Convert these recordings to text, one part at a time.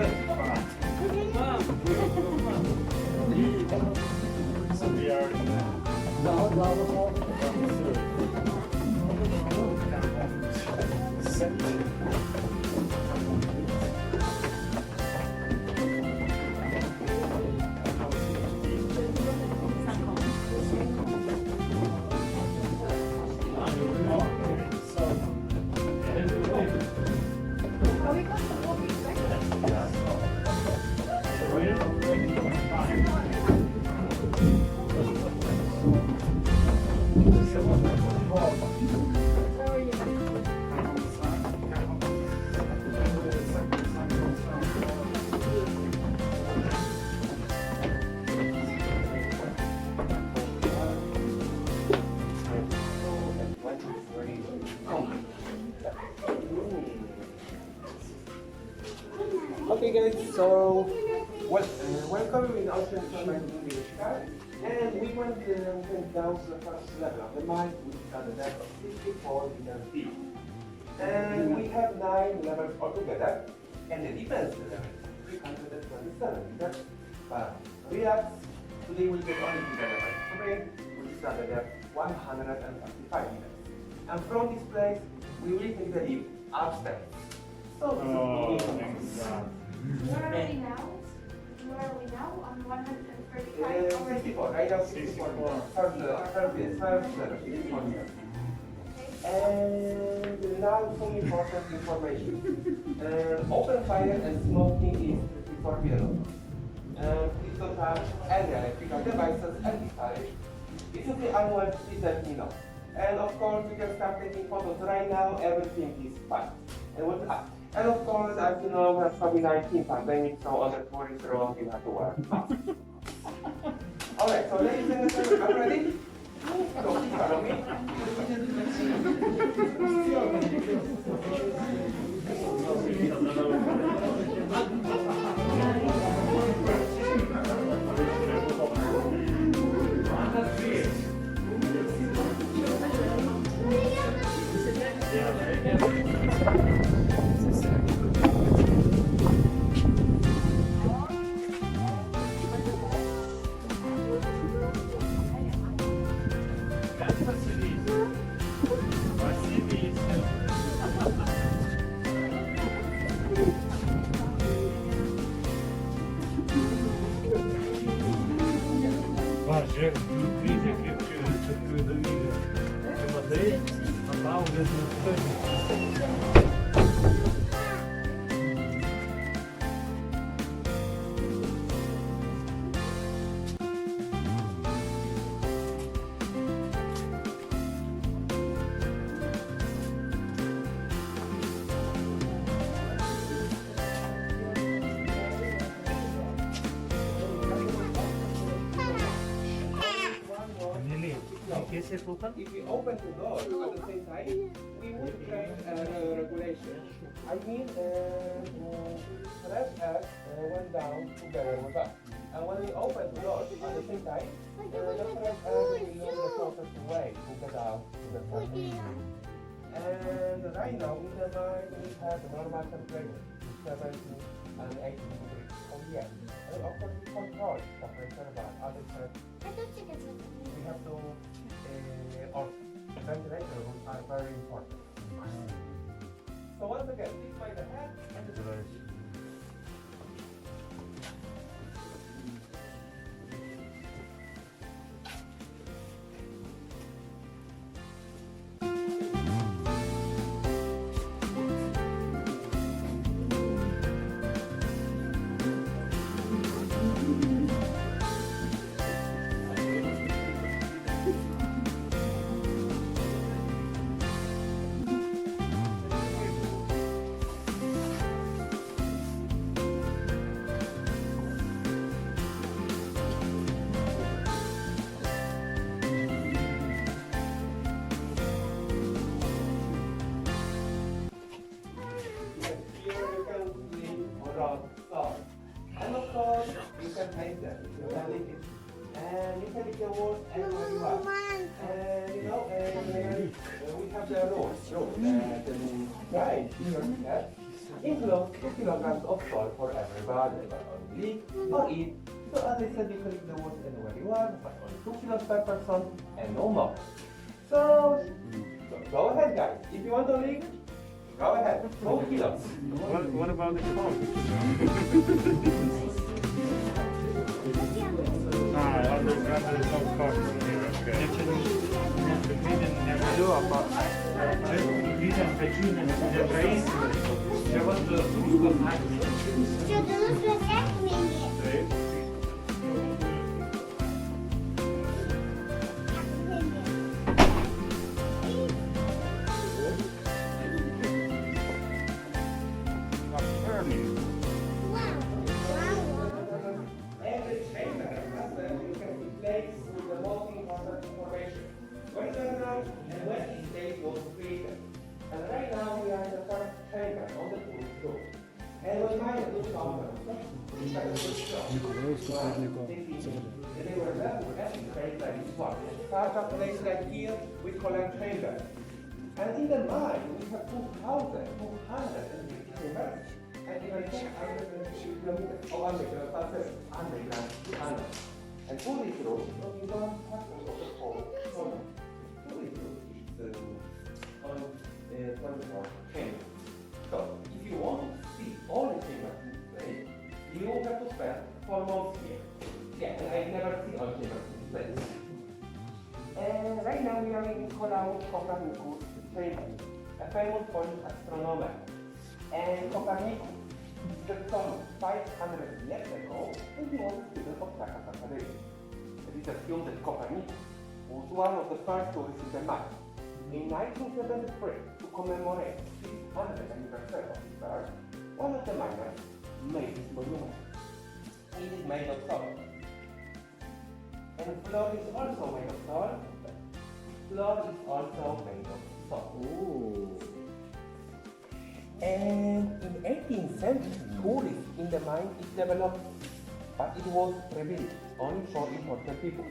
So we are Okay guys, so welcome in Aupair Wieliczka, and we went down to the first level of the mine, which is at the level of 64 meters deep. And we have 9 levels altogether, and the deepest level is 327 meters. But relax, today we'll get only to the level 3, which is at the depth 155 meters. And from this place, we will take the lift upstairs. So this is Where are we now? Where are we now? On 135? 64, right now 64. First level, 64 meters. And now some important information. Open fire and smoking is forbidden. Please don't touch any electrical devices and installation. If you feel unwell, please let me know. And of course, we can start taking photos right now. Everything is fine. And of course, as you know, we have COVID-19 pandemic, so all the tourists around will have to wear masks. Alright, so ladies and gentlemen, are you ready? So please follow me. Вже кризі кричили довіри. Це модель, а там вже If we open the door at the same time, we would break regulation. I mean, fresh air went down together with us. And when we open the door at the same time, the fresh air will use the shortest way to get out to the sun. And right now in the mine we have normal temperature, 70 and 80 degrees. Oh yes. And of course we control temperature, but other times we have to or ventilation rooms are very important. So once again, please by the hand and the and of course, you can paint them, you can lick it, and you can lick your walls anywhere you want. And you know, we have the rules, the guide, includes 2 kilograms of salt for everybody, but only lick or eat. So as I said, you can leave the woods anywhere you want, but only 2 kilos per person and no more. So go ahead, guys. If you want to leave, go ahead. 2 kilos. What about the cost? Under no cost here, okay. Що до нас летять мені? Every chamber has you can replace with the most important information. When it went out and when each state was created. And right now we are in the first chamber on the tourist group. And when mine was found, they were left with empty space like this one. Such a place like here, we call a chamber. And in the mine, we have 2,200 chambers. And even 250 kilometers of underground passes, underground tunnels. And for this road, we don't have to go the whole tunnel. For this road, it's on 24 chambers. So, if you want to see all the chambers in this place, you have to spend 4 months here. Yeah, and I never see all chambers in this place. And right now we are in Copernicus chamber, a famous Polish astronomer. And Copernicus the sun 500 years ago, and he was a student of Kraków Academy. It is assumed that Copernicus was one of the first to receive the map. In 1973, to commemorate the 600th anniversary of his birth, one of the miners made this monument. It is made of salt. And the floor is also made of salt. The floor is also made of salt. Ooh. And in 18th century, tourism in the mine is developed, but it was rebuilt only for important people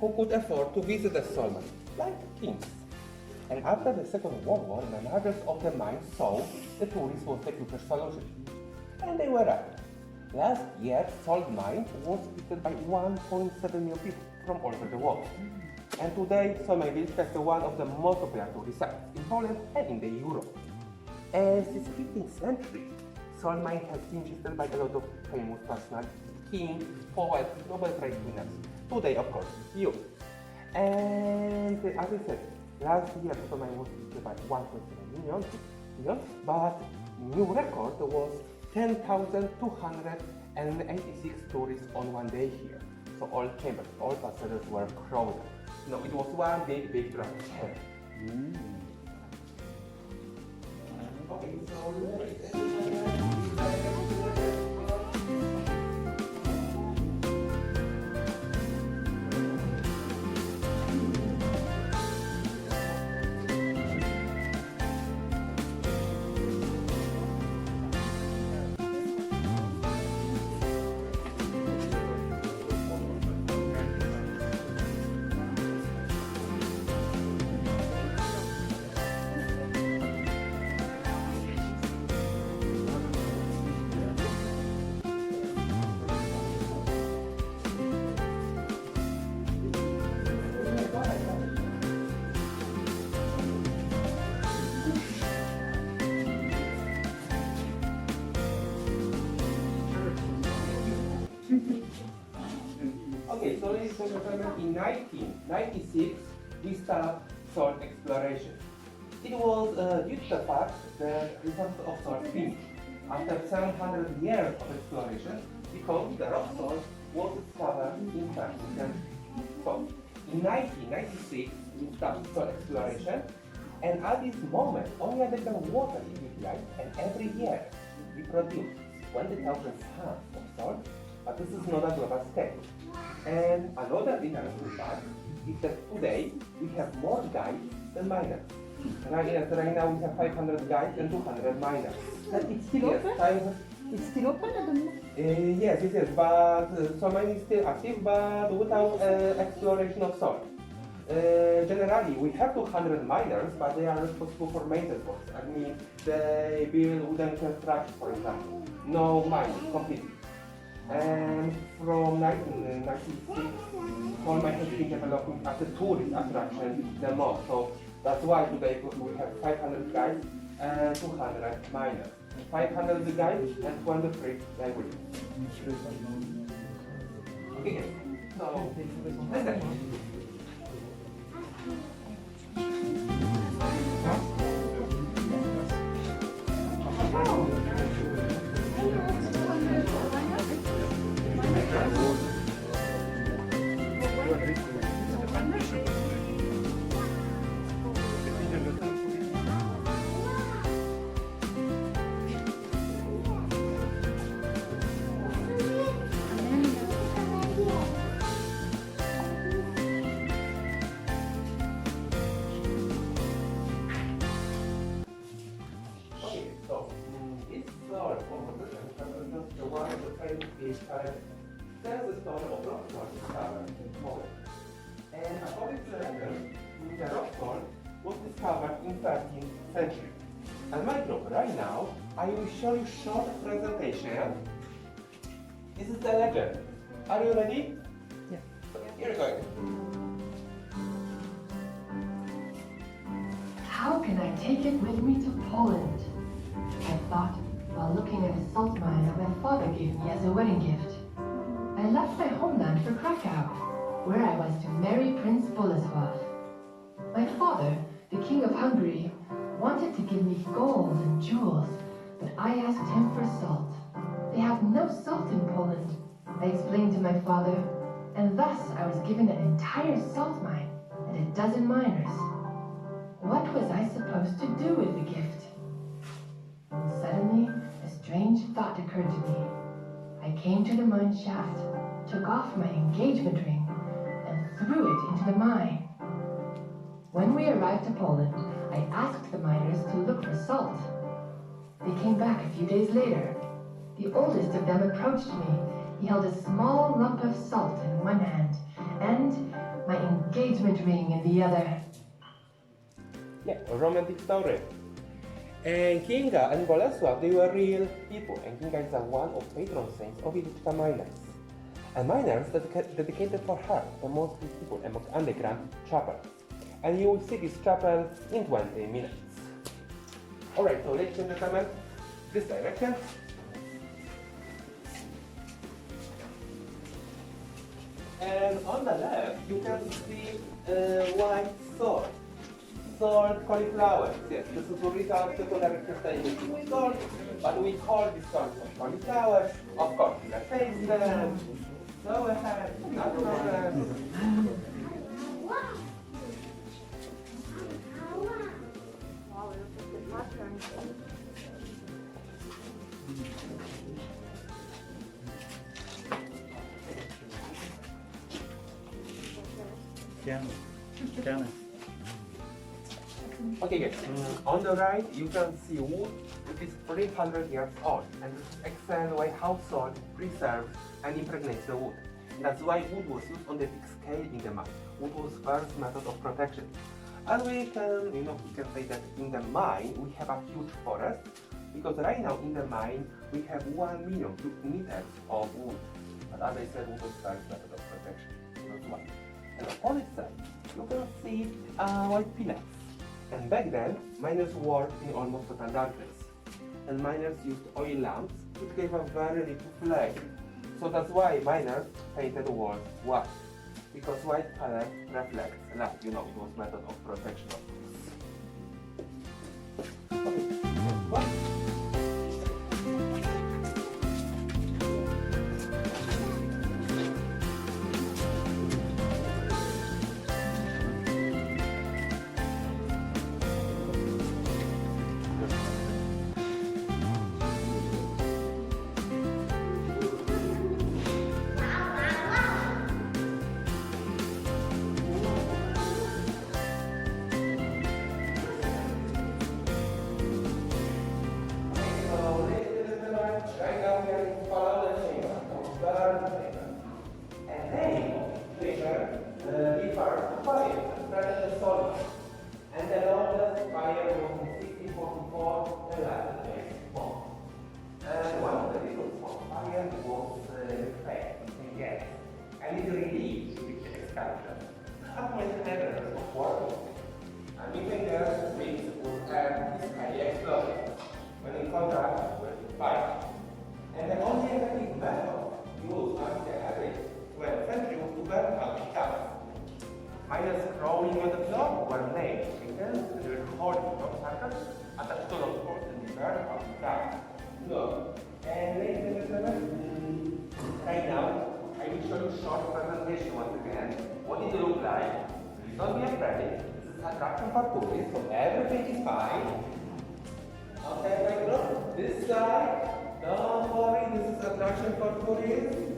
who could afford to visit the salt mine, like kings. And after the Second World War, the managers of the mine saw the tourist was the future solution. And they were right. Last year, salt mine was visited by 1.7 million people from all over the world. And today, Wieliczka is one of the most popular tourist sites in Poland and in the Europe. And since 15th century, salt mine has been visited by a lot of famous personalities, kings, poets, Nobel Prize winners. Today, of course, you. And as I said, last year salt mine was visited by 1.7 million, but new record was 10,286 tourists on one day here. So all chambers, all passengers were crowded. No, it was one big drama. Okay, so okay, so ladies and gentlemen, in 1996, we started salt exploration. It was due to the fact that resources of salt finished after 700 years of exploration because the rock salt was discovered in 13th century. So, in 1996, we started salt exploration, and at this moment, only underground water is utilized, and every year we produce 20,000 tons of salt, but this is not a global scale. And another interesting fact is that today we have more guides than miners. Right now we have 500 guides and 200 miners. But it's still open? It's still open at the moment? Yes, but salt mining is still active, but without exploration of salt. Generally, we have 200 miners, but they are responsible for maintenance works. I mean, they build wooden construction, for example. No mining, completely. And from 1996, Holman has been developing as a tourist attraction the most. So that's why today we have 500 guides and 200 miners. 500 guides and 23 languages. Okay, so let's go. There's a stone of rockstone discovered in Poland. And according to legend, the rockstone was discovered in 13th century. And my group, right now, I will show you short presentation. This is the legend. Are you ready? Yeah. Here we go. How can I take it with me to Poland? I thought while looking at a salt mine that my father gave me as a wedding gift. I left my homeland for Kraków, where I was to marry Prince Bolesław. My father, the King of Hungary, wanted to give me gold and jewels, but I asked him for salt. They have no salt in Poland, I explained to my father, and thus I was given an entire salt mine and a dozen miners. What was I supposed to do with the gift? And suddenly, a strange thought occurred to me. I came to the mine shaft, took off my engagement ring, and threw it into the mine. When we arrived to Poland, I asked the miners to look for salt. They came back a few days later. The oldest of them approached me. He held a small lump of salt in one hand, and my engagement ring in the other. Yeah, a romantic story. And Kinga and Bolesław, they were real people. And Kinga is one of patron saints of Wieliczka miners. And miners dedicated for her, the most people among underground chapels. And you will see this chapel in 20 minutes. Alright, so ladies and gentlemen, this direction. And on the left, you can see white salt. Salt cauliflower. Yes, this is what we call the salt, but we call this salt cauliflower. Of course, we are taste them. Go ahead, not a problem. Can. Okay, guys. On the right, you can see wood which is 300 years old, and this is excellent way how salt preserves and impregnates the wood. That's why wood was used on the big scale in the mine. Wood was first method of protection. And we can say that in the mine we have a huge forest, because right now in the mine we have 1 million cubic meters of wood. But as I said, wood was first method of protection. That's why. And on its side, you can see white pillars. And back then, miners worked in almost total darkness. And miners used oil lamps, which gave a very little flame. So that's why miners painted the walls white. Because white color reflects light. It was method of protection of course. Okay. What? I need to release the sculpture. Utmost evidence of working. And we think that we will have this cardiac flow when in contrast with fire. And the only effective method used on the average when centrifugal to vertical cuts. Minus crawling on the floor were made because the recording of circuits attached to the port and the vertical cut. Look, and ladies and gentlemen, right now I will show you a short presentation once again. What it will look like. Please don't be afraid. This is attraction for tourists, so everything is fine. Okay, right, look, this side. Don't worry, this is attraction for tourists.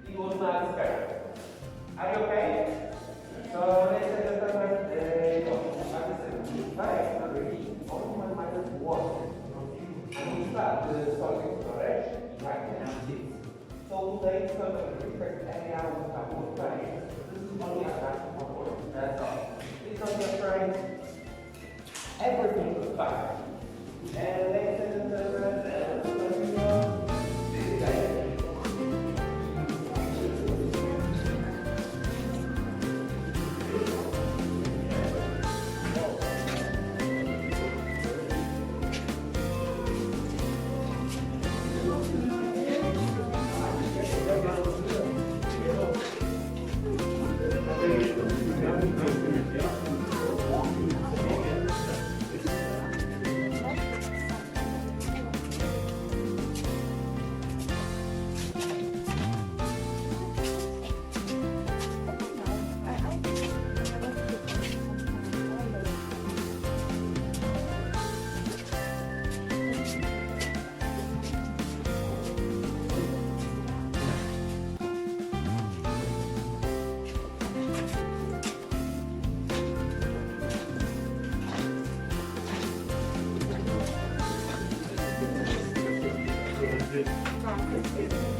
It was not scary. Are you okay? So ladies and gentlemen, already only minus 1. And we start the solid storage right now. So today is not a restrict area with a wood frame. This is only a fraction of wood. That's all. Please don't be afraid. Everything is fine. And ladies and gentlemen, this is it. Thank you.